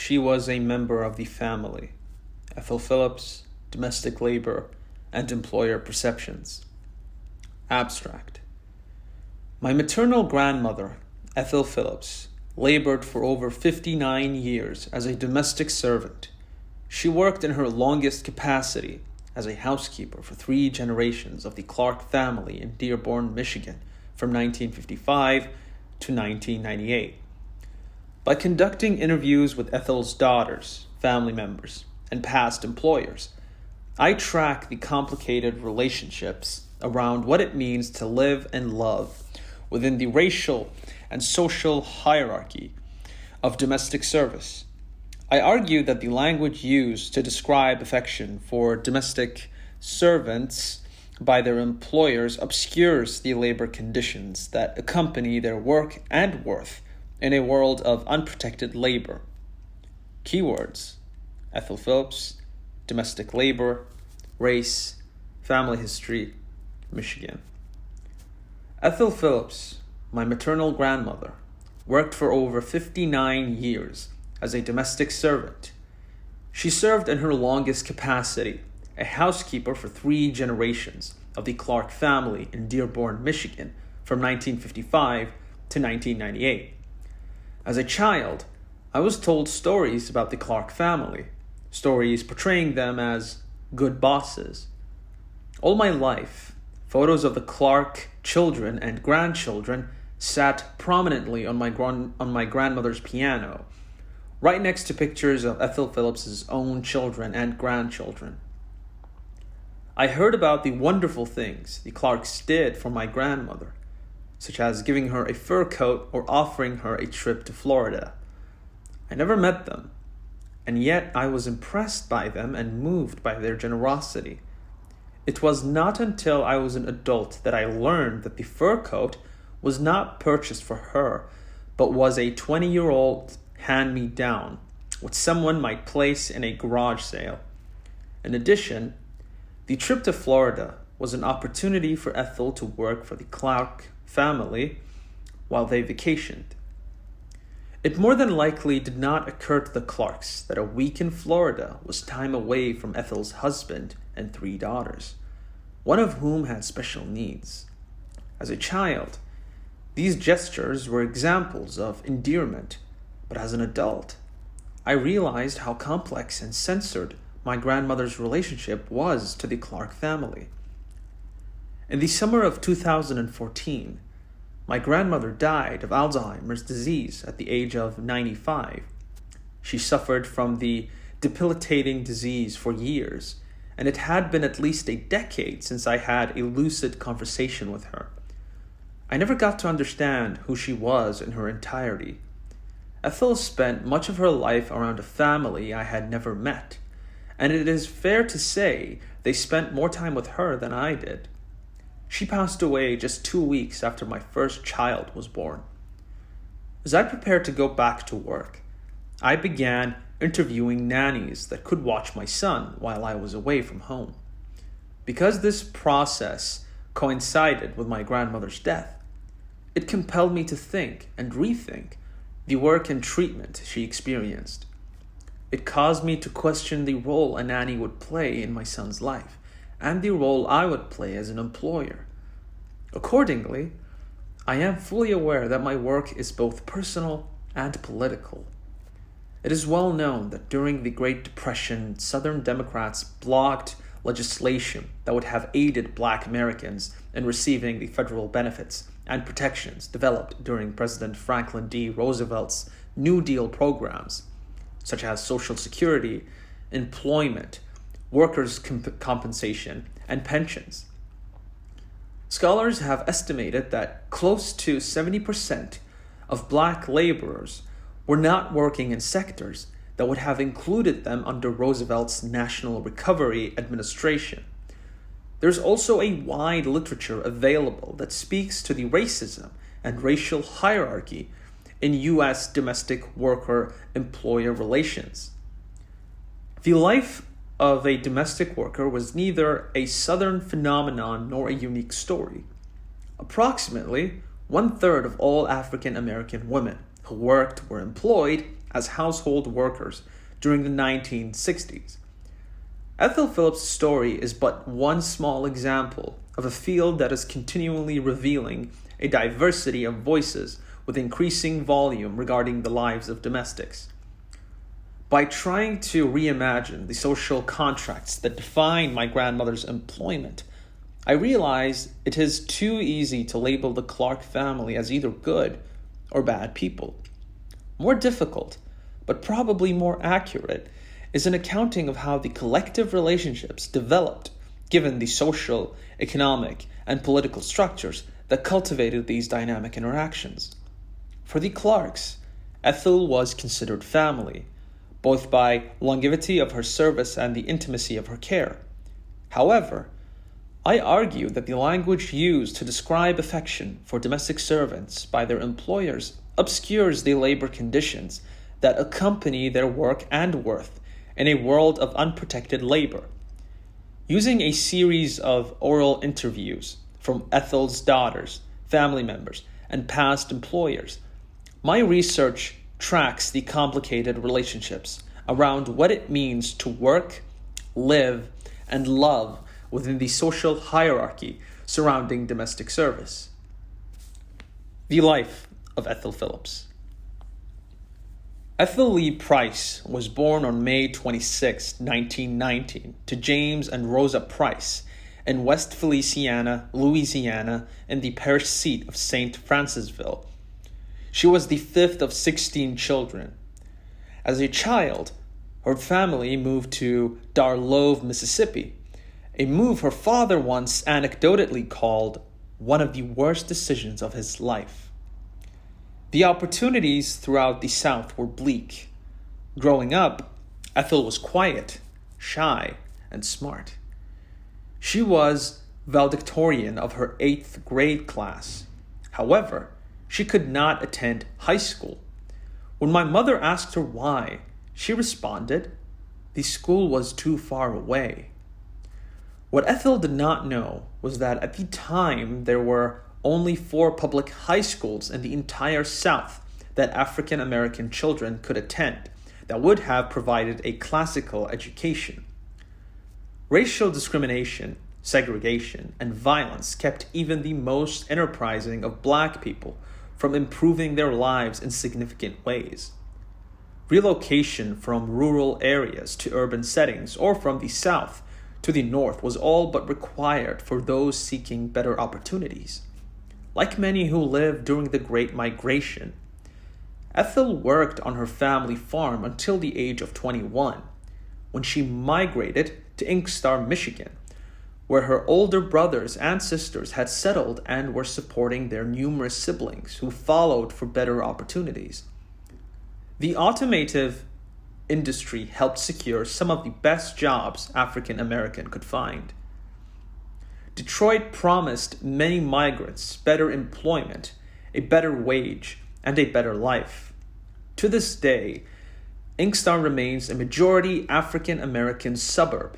She was a member of the family. Ethel Phillips, Domestic Labor and Employer Perceptions. Abstract. My maternal grandmother, Ethel Phillips, labored for over 59 years as a domestic servant. She worked in her longest capacity as a housekeeper for 3 generations of the Clark family in Dearborn, Michigan, from 1955 to 1998. By conducting interviews with Ethel's daughters, family members, and past employers, I track the complicated relationships around what it means to live and love within the racial and social hierarchy of domestic service. I argue that the language used to describe affection for domestic servants by their employers obscures the labor conditions that accompany their work and worth in a world of unprotected labor. Keywords: Ethel Phillips, domestic labor, race, family history, Michigan. Ethel Phillips, my maternal grandmother, worked for over 59 years as a domestic servant. She served in her longest capacity, a housekeeper for 3 generations of the Clark family in Dearborn, Michigan, from 1955 to 1998. As a child, I was told stories about the Clark family, stories portraying them as good bosses. All my life, photos of the Clark children and grandchildren sat prominently on my grandmother's piano, right next to pictures of Ethel Phillips's own children and grandchildren. I heard about the wonderful things the Clarks did for my grandmother, such as giving her a fur coat or offering her a trip to Florida. I never met them, and yet I was impressed by them and moved by their generosity. It was not until I was an adult that I learned that the fur coat was not purchased for her, but was a 20-year-old hand-me-down, which someone might place in a garage sale. In addition, the trip to Florida was an opportunity for Ethel to work for the Clark family while they vacationed. It more than likely did not occur to the Clarks that a week in Florida was time away from Ethel's husband and 3 daughters, one of whom had special needs. As a child, these gestures were examples of endearment, but as an adult, I realized how complex and censored my grandmother's relationship was to the Clark family. In the summer of 2014, my grandmother died of Alzheimer's disease at the age of 95. She suffered from the debilitating disease for years, and it had been at least a decade since I had a lucid conversation with her. I never got to understand who she was in her entirety. Ethel spent much of her life around a family I had never met, and it is fair to say they spent more time with her than I did. She passed away just 2 weeks after my first child was born. As I prepared to go back to work, I began interviewing nannies that could watch my son while I was away from home. Because this process coincided with my grandmother's death, it compelled me to think and rethink the work and treatment she experienced. It caused me to question the role a nanny would play in my son's life, and the role I would play as an employer. Accordingly, I am fully aware that my work is both personal and political. It is well known that during the Great Depression, Southern Democrats blocked legislation that would have aided Black Americans in receiving the federal benefits and protections developed during President Franklin D. Roosevelt's New Deal programs, such as Social Security, employment, workers' compensation, and pensions. Scholars have estimated that close to 70% of Black laborers were not working in sectors that would have included them under Roosevelt's National Recovery Administration. There's also a wide literature available that speaks to the racism and racial hierarchy in U.S. domestic worker-employer relations. The life of a domestic worker was neither a Southern phenomenon nor a unique story. Approximately 1/3 of all African American women who worked were employed as household workers during the 1960s. Ethel Phillips' story is but one small example of a field that is continually revealing a diversity of voices with increasing volume regarding the lives of domestics. By trying to reimagine the social contracts that define my grandmother's employment, I realize it is too easy to label the Clark family as either good or bad people. More difficult, but probably more accurate, is an accounting of how the collective relationships developed given the social, economic, and political structures that cultivated these dynamic interactions. For the Clarks, Ethel was considered family, both by longevity of her service and the intimacy of her care. However, I argue that the language used to describe affection for domestic servants by their employers obscures the labor conditions that accompany their work and worth in a world of unprotected labor. Using a series of oral interviews from Ethel's daughters, family members, and past employers, my research tracks the complicated relationships around what it means to work, live, and love within the social hierarchy surrounding domestic service. The life of Ethel Phillips. Ethel Lee Price was born on May 26, 1919, to James and Rosa Price in West Feliciana, Louisiana, in the parish seat of St. Francisville. She was the fifth of 16 children. As a child, her family moved to Darlove, Mississippi, a move her father once anecdotally called one of the worst decisions of his life. The opportunities throughout the South were bleak. Growing up, Ethel was quiet, shy, and smart. She was valedictorian of her 8th grade class. However, she could not attend high school. When my mother asked her why, she responded, the school was too far away. What Ethel did not know was that at the time there were only 4 public high schools in the entire South that African American children could attend that would have provided a classical education. Racial discrimination, segregation, and violence kept even the most enterprising of Black people from improving their lives in significant ways. Relocation from rural areas to urban settings or from the South to the North was all but required for those seeking better opportunities. Like many who lived during the Great Migration, Ethel worked on her family farm until the age of 21, when she migrated to Inkstar, Michigan, where her older brothers and sisters had settled and were supporting their numerous siblings who followed for better opportunities. The automotive industry helped secure some of the best jobs African American could find. Detroit promised many migrants better employment, a better wage, and a better life. To this day, Inkstar remains a majority African American suburb.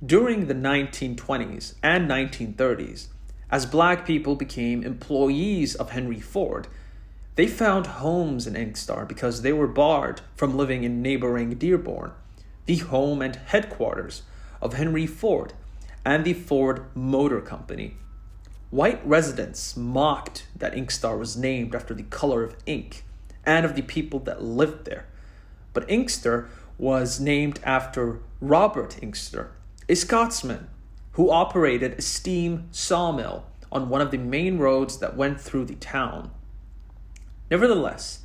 During the 1920s and 1930s, as Black people became employees of Henry Ford, they found homes in Inkstar because they were barred from living in neighboring Dearborn, the home and headquarters of Henry Ford and the Ford Motor Company. White residents mocked that Inkstar was named after the color of ink and of the people that lived there. But Inkstar was named after Robert Inkster, a Scotsman who operated a steam sawmill on one of the main roads that went through the town. Nevertheless,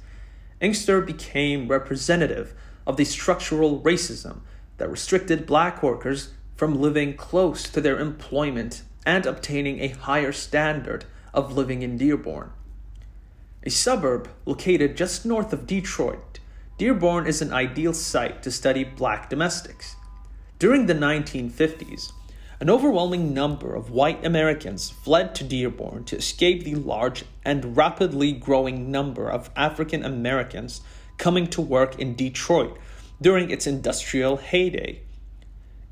Inkster became representative of the structural racism that restricted Black workers from living close to their employment and obtaining a higher standard of living in Dearborn. A suburb located just north of Detroit, Dearborn is an ideal site to study Black domestics. During the 1950s, an overwhelming number of white Americans fled to Dearborn to escape the large and rapidly growing number of African Americans coming to work in Detroit during its industrial heyday.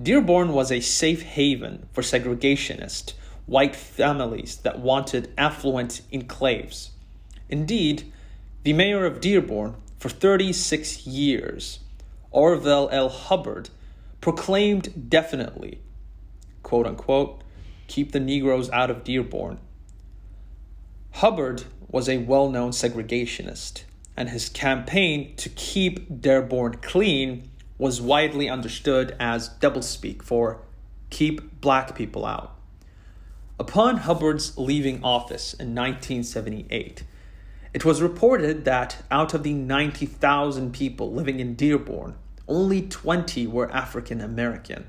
Dearborn was a safe haven for segregationist white families that wanted affluent enclaves. Indeed, the mayor of Dearborn, For 36 years, Orville L. Hubbard proclaimed definitely, quote unquote, keep the Negroes out of Dearborn. Hubbard was a well-known segregationist, and his campaign to keep Dearborn clean was widely understood as doublespeak for keep black people out. Upon Hubbard's leaving office in 1978, it was reported that out of the 90,000 people living in Dearborn, only 20 were African American.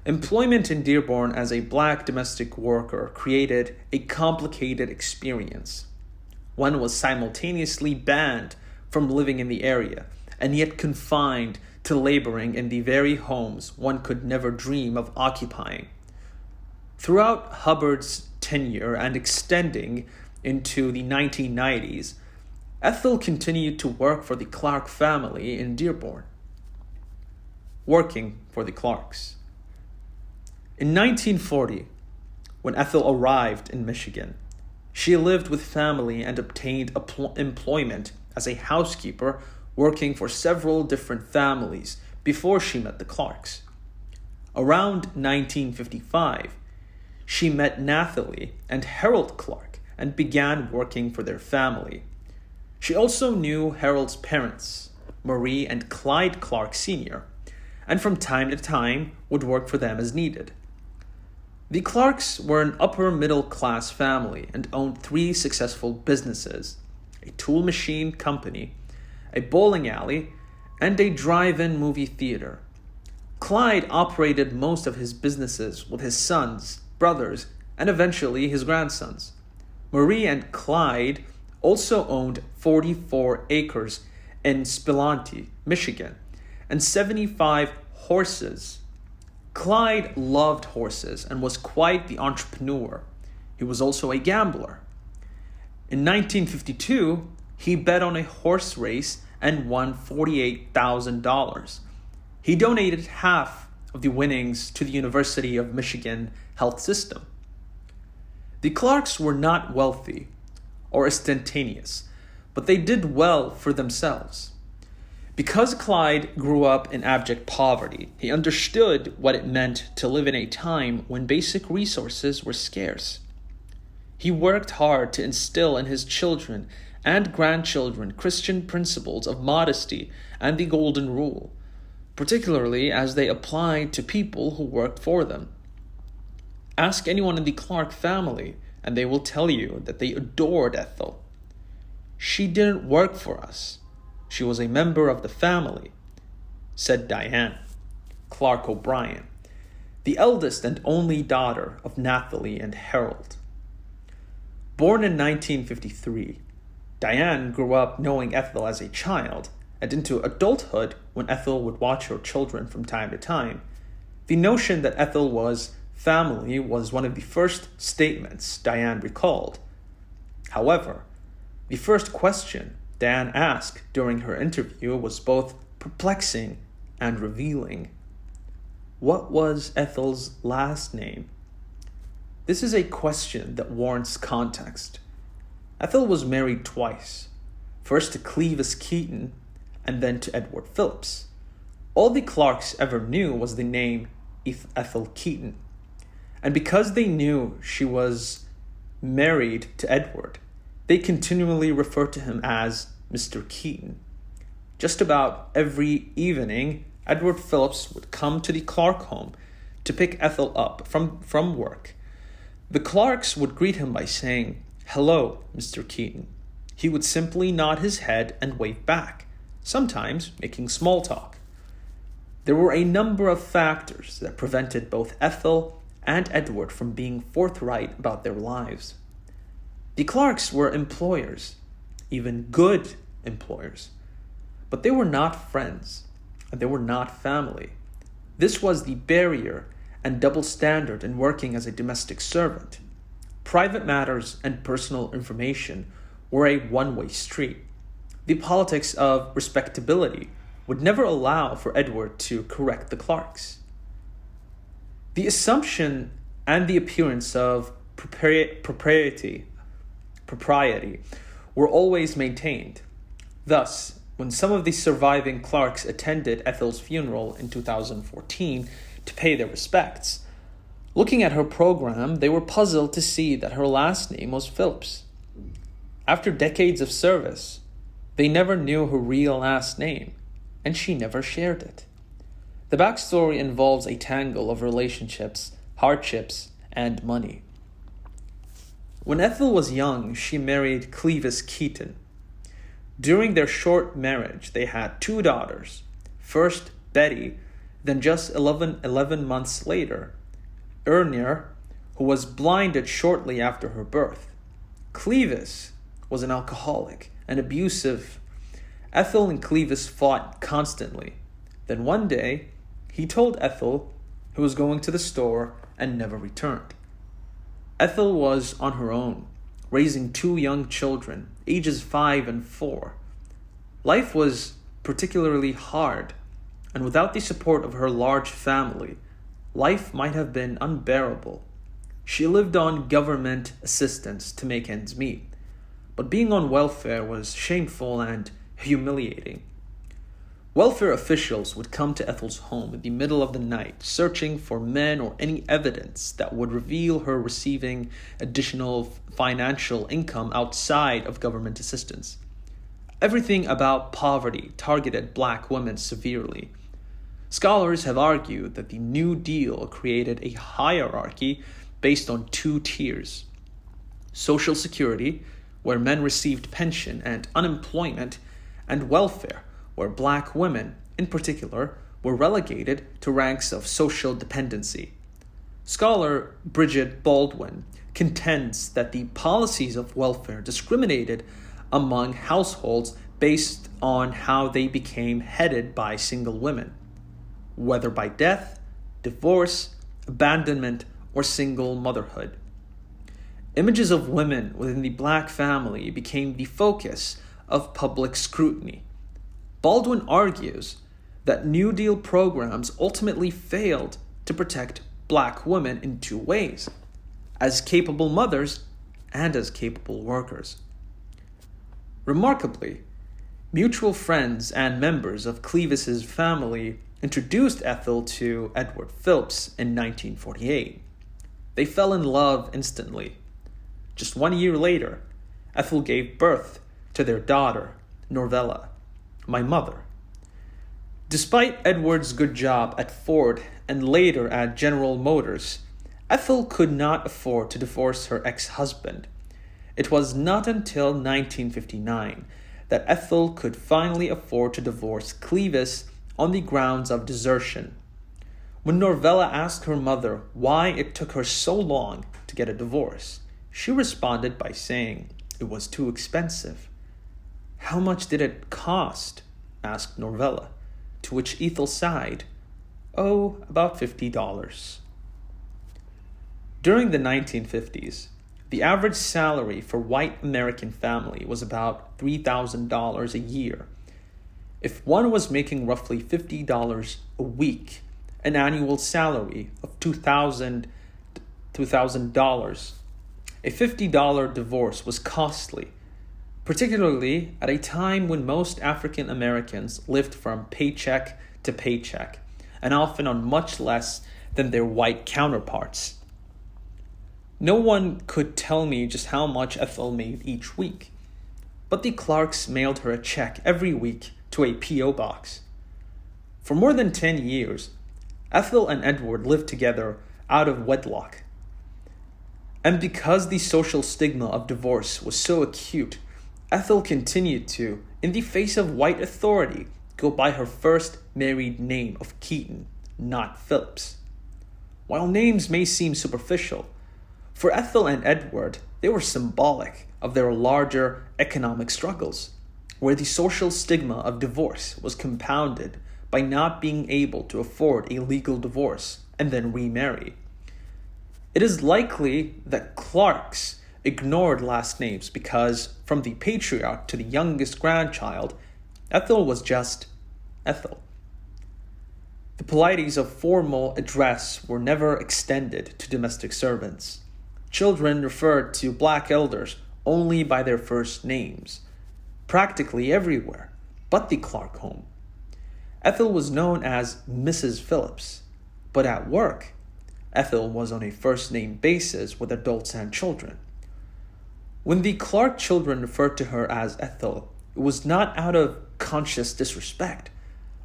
Employment in Dearborn as a black domestic worker created a complicated experience. One was simultaneously banned from living in the area and yet confined to laboring in the very homes one could never dream of occupying. Throughout Hubbard's tenure and extending into the 1990s, Ethel continued to work for the Clark family in Dearborn. Working for the Clarks. In 1940, when Ethel arrived in Michigan, she lived with family and obtained employment as a housekeeper working for several different families before she met the Clarks. Around 1955, she met Nathalie and Harold Clark and began working for their family. She also knew Harold's parents, Marie and Clyde Clark Sr., and from time to time would work for them as needed. The Clarks were an upper-middle-class family and owned 3 successful businesses: a tool machine company, a bowling alley, and a drive-in movie theater. Clyde operated most of his businesses with his sons, brothers, and eventually his grandsons. Marie and Clyde also owned 44 acres in Spelonte, Michigan, and 75 horses. Clyde loved horses and was quite the entrepreneur. He was also a gambler. In 1952, he bet on a horse race and won $48,000. He donated half of the winnings to the University of Michigan health system. The Clarks were not wealthy or ostentatious, but they did well for themselves. Because Clyde grew up in abject poverty, he understood what it meant to live in a time when basic resources were scarce. He worked hard to instill in his children and grandchildren Christian principles of modesty and the Golden Rule, particularly as they applied to people who worked for them. Ask anyone in the Clark family, and they will tell you that they adored Ethel. She didn't work for us. She was a member of the family, said Diane Clark O'Brien, the eldest and only daughter of Nathalie and Harold. Born in 1953, Diane grew up knowing Ethel as a child, and into adulthood when Ethel would watch her children from time to time. The notion that Ethel was family was one of the first statements Diane recalled. However, the first question Diane asked during her interview was both perplexing and revealing. What was Ethel's last name? This is a question that warrants context. Ethel was married twice, first to Clevis Keaton and then to Edward Phillips. All the Clarks ever knew was the name Ethel Keaton. And because they knew she was married to Edward, they continually referred to him as Mr. Keaton. Just about every evening, Edward Phillips would come to the Clark home to pick Ethel up from work. The Clarks would greet him by saying, "Hello, Mr. Keaton." He would simply nod his head and wave back, sometimes making small talk. There were a number of factors that prevented both Ethel and Edward from being forthright about their lives. The Clarks were employers, even good employers, but they were not friends, and they were not family. This was the barrier and double standard in working as a domestic servant. Private matters and personal information were a one-way street. The politics of respectability would never allow for Edward to correct the Clarks. The assumption and the appearance of propriety were always maintained. Thus, when some of the surviving Clarks attended Ethel's funeral in 2014 to pay their respects, looking at her program, they were puzzled to see that her last name was Phillips. After decades of service, they never knew her real last name, and she never shared it. The backstory involves a tangle of relationships, hardships, and money. When Ethel was young, she married Clevis Keaton. During their short marriage, they had 2 daughters. First, Betty, then just 11 months later, Ernier, who was blinded shortly after her birth. Clevis was an alcoholic and abusive. Ethel and Clevis fought constantly. Then one day, he told Ethel he was going to the store and never returned. Ethel was on her own, raising 2 young children, ages 5 and 4. Life was particularly hard, and without the support of her large family, life might have been unbearable. She lived on government assistance to make ends meet, but being on welfare was shameful and humiliating. Welfare officials would come to Ethel's home in the middle of the night, searching for men or any evidence that would reveal her receiving additional financial income outside of government assistance. Everything about poverty targeted Black women severely. Scholars have argued that the New Deal created a hierarchy based on 2 tiers: Social Security, where men received pension and unemployment, and welfare, where Black women, in particular, were relegated to ranks of social dependency. Scholar Bridget Baldwin contends that the policies of welfare discriminated among households based on how they became headed by single women, whether by death, divorce, abandonment, or single motherhood. Images of women within the Black family became the focus of public scrutiny. Baldwin argues that New Deal programs ultimately failed to protect Black women in 2 ways: as capable mothers and as capable workers. Remarkably, mutual friends and members of Clevis's family introduced Ethel to Edward Phillips in 1948. They fell in love instantly. Just 1 year later, Ethel gave birth to their daughter, Norvella, my mother. Despite Edward's good job at Ford and later at General Motors, Ethel could not afford to divorce her ex-husband. It was not until 1959 that Ethel could finally afford to divorce Clevis on the grounds of desertion. When Norvella asked her mother why it took her so long to get a divorce, she responded by saying it was too expensive. "How much did it cost?" asked Norvella, to which Ethel sighed, "Oh, about $50. During the 1950s, the average salary for white American family was about $3,000 a year. If one was making roughly $50 a week, an annual salary of $2,000, a $50 divorce was costly, particularly at a time when most African Americans lived from paycheck to paycheck, and often on much less than their white counterparts. No one could tell me just how much Ethel made each week, but the Clarks mailed her a check every week to a P.O. box. For more than 10 years, Ethel and Edward lived together out of wedlock. And because the social stigma of divorce was so acute, Ethel continued to, in the face of white authority, go by her first married name of Keaton, not Phillips. While names may seem superficial, for Ethel and Edward, they were symbolic of their larger economic struggles, where the social stigma of divorce was compounded by not being able to afford a legal divorce and then remarry. It is likely that Clarks ignored last names because, from the patriarch to the youngest grandchild, Ethel was just Ethel. The politeties of formal address were never extended to domestic servants. Children referred to Black elders only by their first names. practically everywhere but the Clark home. Ethel was known as Mrs. Phillips, but at work, Ethel was on a first-name basis with adults and children. When the Clark children referred to her as Ethel, it was not out of conscious disrespect,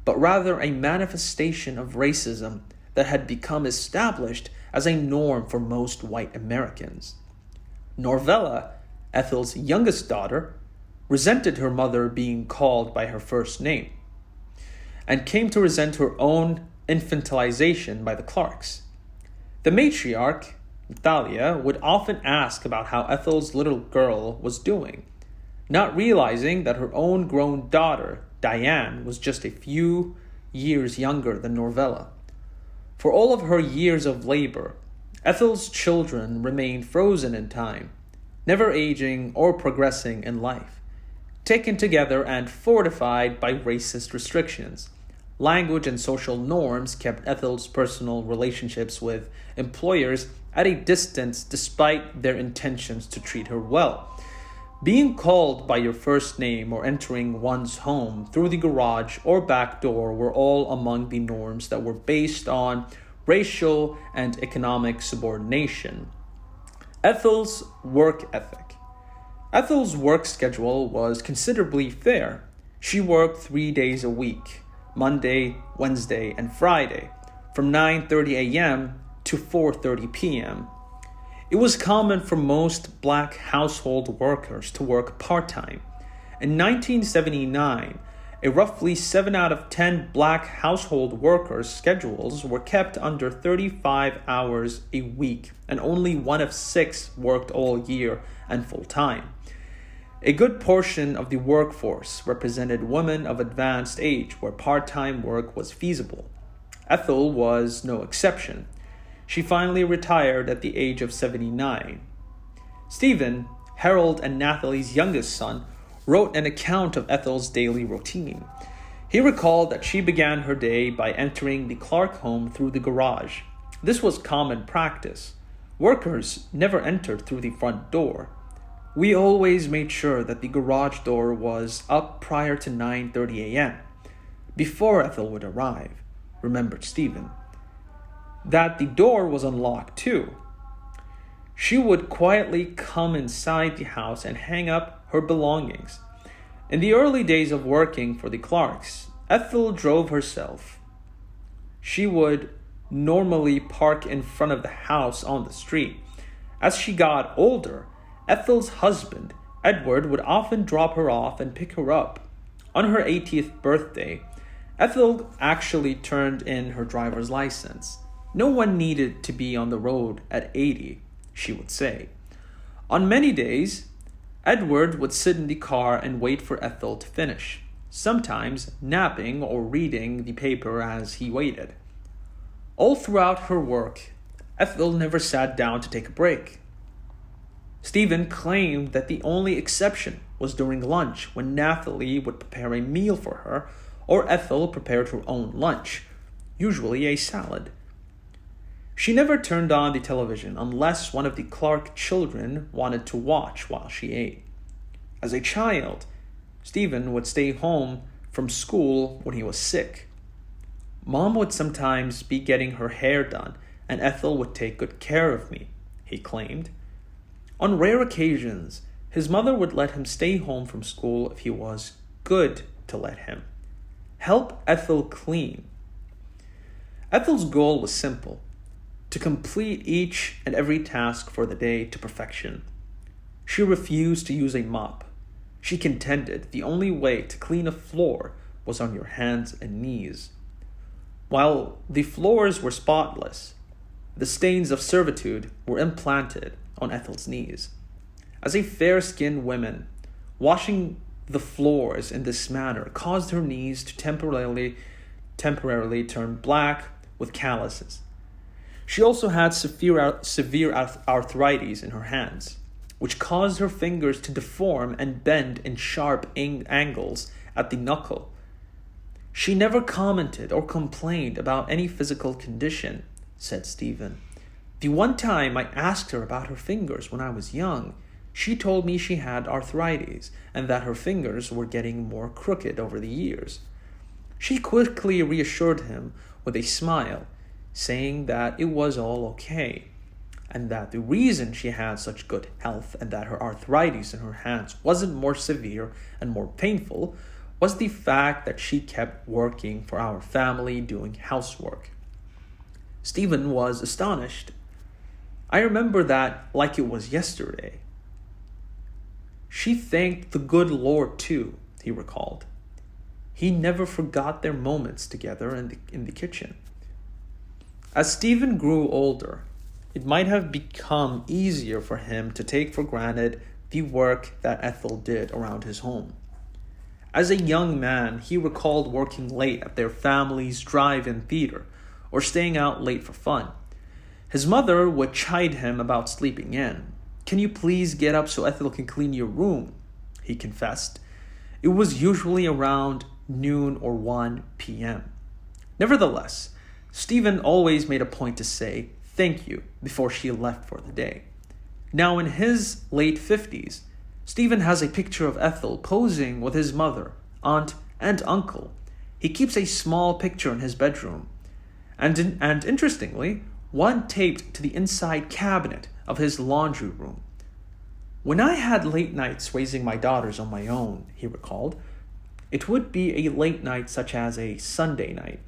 but rather a manifestation of racism that had become established as a norm for most white Americans. Norvella, Ethel's youngest daughter, resented her mother being called by her first name, and came to resent her own infantilization by the Clarks. The matriarch, Natalia, would often ask about how Ethel's little girl was doing, not realizing that her own grown daughter, Diane, was just a few years younger than Norvella. For all of her years of labor, Ethel's children remained frozen in time, never aging or progressing in life, taken together and fortified by racist restrictions. Language and social norms kept Ethel's personal relationships with employers at a distance despite their intentions to treat her well. Being called by your first name or entering one's home through the garage or back door were all among the norms that were based on racial and economic subordination. Ethel's work ethic. Ethel's work schedule was considerably fair. She worked 3 days a week, Monday, Wednesday, and Friday, from 9:30 a.m. to 4:30 p.m. It was common for most black household workers to work part-time. In 1979, a roughly 7 out of 10 black household workers' schedules were kept under 35 hours a week, and only 1 of 6 worked all year and full-time. A good portion of the workforce represented women of advanced age where part-time work was feasible. Ethel was no exception. She finally retired at the age of 79. Stephen, Harold and Nathalie's youngest son, wrote an account of Ethel's daily routine. He recalled that she began her day by entering the Clark home through the garage. This was common practice. Workers never entered through the front door. We always made sure that the garage door was up prior to 9:30 a.m., before Ethel would arrive, remembered Stephen. That the door was unlocked too. She would quietly come inside the house and hang up her belongings. In the early days of working for the Clarks, Ethel drove herself. She would normally park in front of the house on the street. As she got older, Ethel's husband, Edward, would often drop her off and pick her up. On her 80th birthday, Ethel actually turned in her driver's license. No one needed to be on the road at 80, she would say. On many days, Edward would sit in the car and wait for Ethel to finish, sometimes napping or reading the paper as he waited. All throughout her work, Ethel never sat down to take a break. Stephen claimed that the only exception was during lunch, when Nathalie would prepare a meal for her, or Ethel prepared her own lunch, usually a salad. She never turned on the television unless one of the Clark children wanted to watch while she ate. As a child, Stephen would stay home from school when he was sick. Mom would sometimes be getting her hair done, and Ethel would take good care of me, he claimed. On rare occasions, his mother would let him stay home from school if he was good to let him. Help Ethel clean. Ethel's goal was simple: to complete each and every task for the day to perfection. She refused to use a mop. She contended the only way to clean a floor was on your hands and knees. While the floors were spotless, the stains of servitude were implanted on Ethel's knees. As a fair-skinned woman, washing the floors in this manner caused her knees to temporarily turn black with calluses. She also had severe arthritis in her hands, which caused her fingers to deform and bend in sharp angles at the knuckle. She never commented or complained about any physical condition, said Stephen. The one time I asked her about her fingers when I was young, She told me she had arthritis and that her fingers were getting more crooked over the years. She quickly reassured him with a smile, saying that it was all okay, and that the reason she had such good health and that her arthritis in her hands wasn't more severe and more painful was the fact that she kept working for our family doing housework. Stephen was astonished. I remember that like it was yesterday. She thanked the good Lord too, he recalled. He never forgot their moments together in the kitchen. As Stephen grew older, it might have become easier for him to take for granted the work that Ethel did around his home. As a young man, he recalled working late at their family's drive-in theater or staying out late for fun. His mother would chide him about sleeping in. "Can you please get up so Ethel can clean your room?" he confessed. It was usually around noon or 1 p.m. Nevertheless, Stephen always made a point to say thank you before she left for the day. Now in his late 50s, Stephen has a picture of Ethel posing with his mother, aunt, and uncle. He keeps a small picture in his bedroom, and interestingly, one taped to the inside cabinet of his laundry room. "When I had late nights raising my daughters on my own," he recalled, "it would be a late night such as a Sunday night.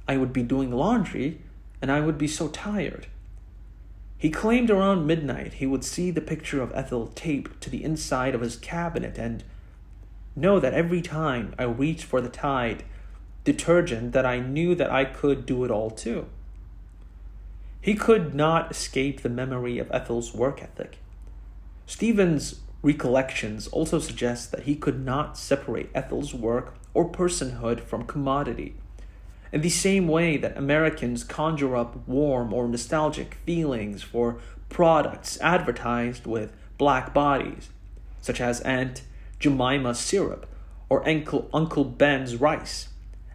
I would be doing laundry, and I would be so tired." He claimed around midnight he would see the picture of Ethel taped to the inside of his cabinet and know that every time I reached for the Tide detergent that I knew that I could do it all too. He could not escape the memory of Ethel's work ethic. Stephen's recollections also suggest that he could not separate Ethel's work or personhood from commodity. In the same way that Americans conjure up warm or nostalgic feelings for products advertised with black bodies, such as Aunt Jemima's syrup or Uncle Ben's rice,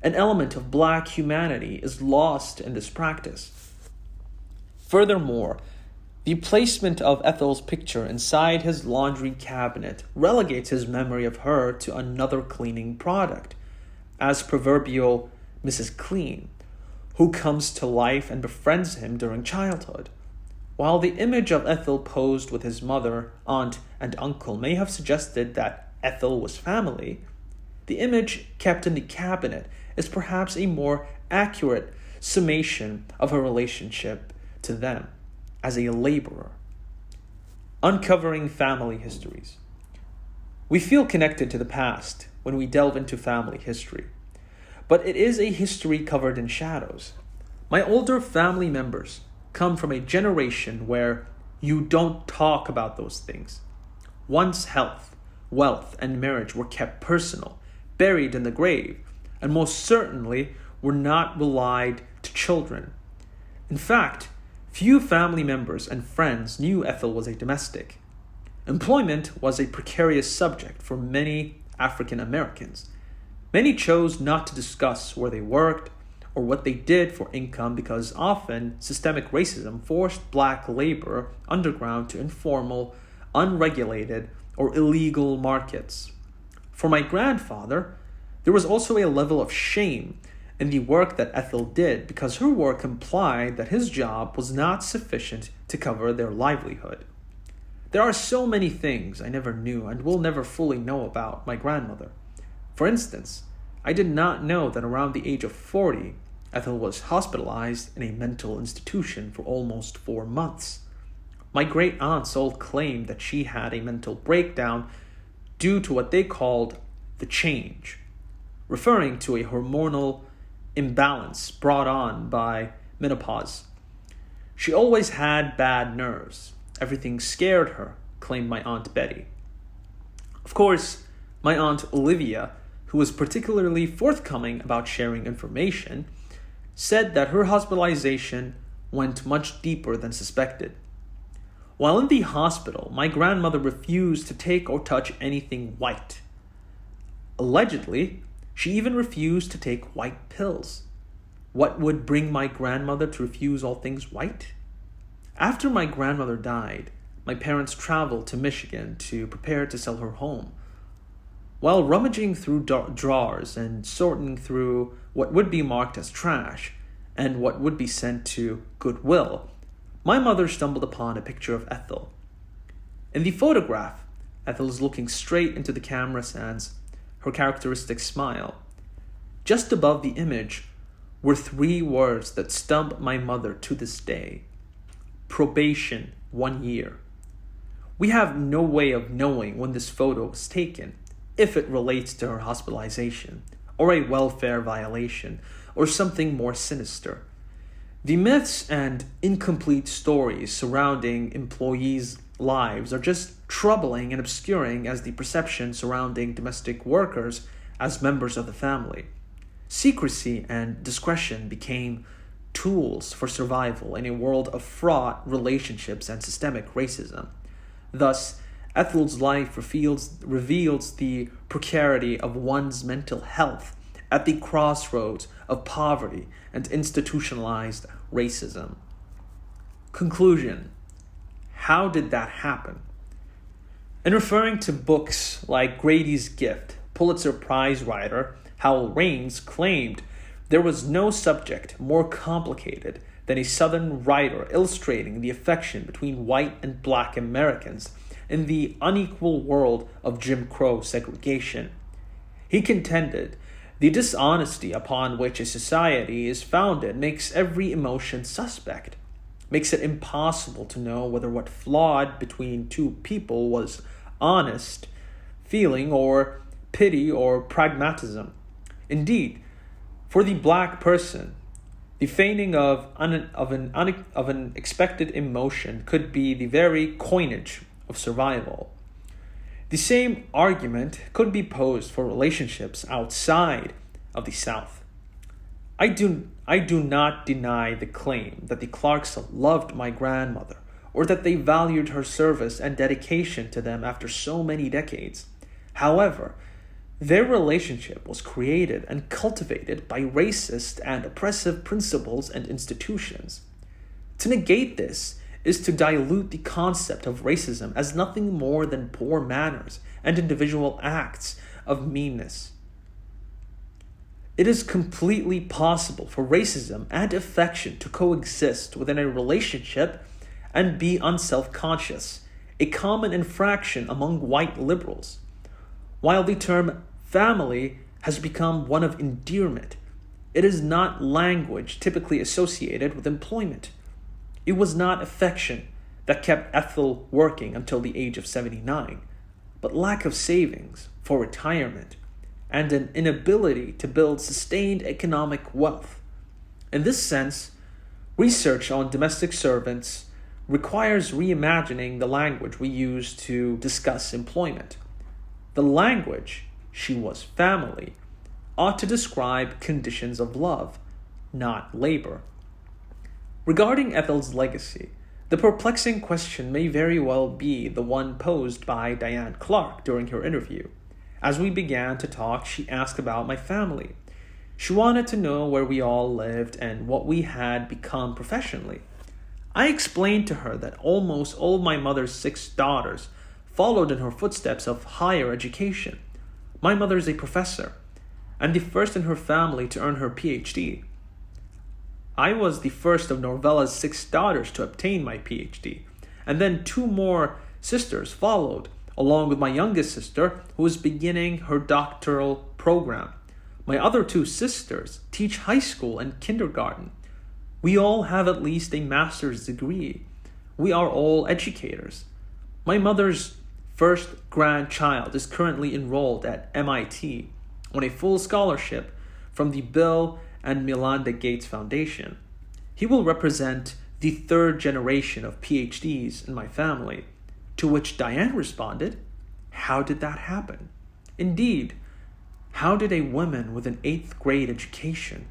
an element of black humanity is lost in this practice. Furthermore, the placement of Ethel's picture inside his laundry cabinet relegates his memory of her to another cleaning product, as proverbial Mrs. Clean, who comes to life and befriends him during childhood. While the image of Ethel posed with his mother, aunt, and uncle may have suggested that Ethel was family, the image kept in the cabinet is perhaps a more accurate summation of her relationship to them as a laborer. Uncovering family histories. We feel connected to the past when we delve into family history, but it is a history covered in shadows. My older family members come from a generation where you don't talk about those things. Once health, wealth, and marriage were kept personal, buried in the grave, and most certainly were not relied to children. In fact, few family members and friends knew Ethel was a domestic. Employment was a precarious subject for many African Americans. Many chose not to discuss where they worked or what they did for income because often systemic racism forced black labor underground to informal, unregulated, or illegal markets. For my grandfather, there was also a level of shame in the work that Ethel did because her work implied that his job was not sufficient to cover their livelihood. There are so many things I never knew and will never fully know about my grandmother. For instance, I did not know that around the age of 40, Ethel was hospitalized in a mental institution for almost 4 months. My great aunts all claimed that she had a mental breakdown due to what they called the change, referring to a hormonal imbalance brought on by menopause. She always had bad nerves. Everything scared her, claimed my Aunt Betty. Of course, my Aunt Olivia, who was particularly forthcoming about sharing information, said that her hospitalization went much deeper than suspected. While in the hospital, my grandmother refused to take or touch anything white. Allegedly, she even refused to take white pills. What would bring my grandmother to refuse all things white? After my grandmother died, my parents traveled to Michigan to prepare to sell her home. While rummaging through drawers and sorting through what would be marked as trash and what would be sent to Goodwill, my mother stumbled upon a picture of Ethel. In the photograph, Ethel is looking straight into the camera sans, her characteristic smile. Just above the image were 3 words that stump my mother to this day. Probation, 1 year. We have no way of knowing when this photo was taken, if it relates to her hospitalization, or a welfare violation, or something more sinister. The myths and incomplete stories surrounding employees' lives are just troubling and obscuring as the perception surrounding domestic workers as members of the family. Secrecy and discretion became tools for survival in a world of fraught relationships and systemic racism. Thus, Ethel's life reveals the precarity of one's mental health at the crossroads of poverty and institutionalized racism. Conclusion: how did that happen? In referring to books like Grady's Gift, Pulitzer Prize writer Howell Raines claimed there was no subject more complicated than a Southern writer illustrating the affection between white and black Americans in the unequal world of Jim Crow segregation. He contended the dishonesty upon which a society is founded makes every emotion suspect, makes it impossible to know whether what flawed between two people was honest feeling or pity or pragmatism. Indeed, for the black person, the feigning of an expected emotion could be the very coinage of survival. The same argument could be posed for relationships outside of the South. I do not deny the claim that the Clarks loved my grandmother or that they valued her service and dedication to them after so many decades. However, their relationship was created and cultivated by racist and oppressive principles and institutions. To negate this is to dilute the concept of racism as nothing more than poor manners and individual acts of meanness. It is completely possible for racism and affection to coexist within a relationship and be unself-conscious, a common infraction among white liberals. While the term family has become one of endearment, it is not language typically associated with employment. It was not affection that kept Ethel working until the age of 79, but lack of savings for retirement and an inability to build sustained economic wealth. In this sense, research on domestic servants requires reimagining the language we use to discuss employment. The language, she was family, ought to describe conditions of love, not labor. Regarding Ethel's legacy, the perplexing question may very well be the one posed by Diane Clark during her interview. As we began to talk, she asked about my family. She wanted to know where we all lived and what we had become professionally. I explained to her that almost all my mother's 6 daughters followed in her footsteps of higher education. My mother is a professor, and the first in her family to earn her PhD. I was the first of Norvella's 6 daughters to obtain my PhD, and then 2 more sisters followed, along with my youngest sister, who is beginning her doctoral program. My other 2 sisters teach high school and kindergarten. We all have at least a master's degree. We are all educators. My mother's first grandchild is currently enrolled at MIT on a full scholarship from the Bill and Melinda Gates Foundation. He will represent the 3rd generation of PhDs in my family. To which Diane responded, "How did that happen?" Indeed, how did a woman with an 8th grade education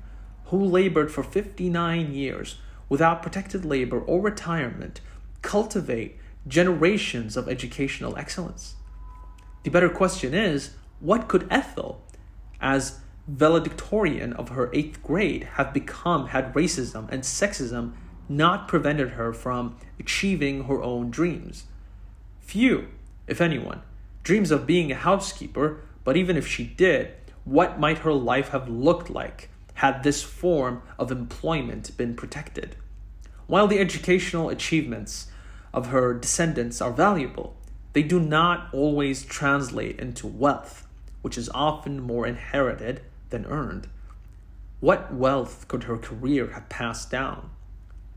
who labored for 59 years without protected labor or retirement cultivate generations of educational excellence? The better question is, what could Ethel, as valedictorian of her 8th grade, have become had racism and sexism not prevented her from achieving her own dreams? Few, if anyone, dreams of being a housekeeper, but even if she did, what might her life have looked like had this form of employment been protected? While the educational achievements of her descendants are valuable, they do not always translate into wealth, which is often more inherited than earned. What wealth could her career have passed down?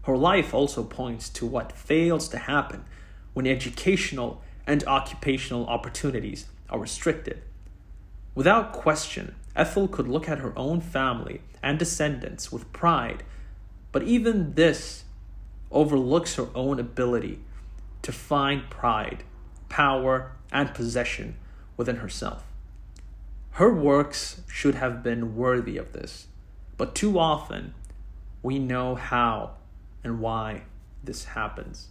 Her life also points to what fails to happen when educational and occupational opportunities are restricted. Without question, Ethel could look at her own family and descendants with pride, but even this overlooks her own ability to find pride, power, and possession within herself. Her works should have been worthy of this, but too often we know how and why this happens.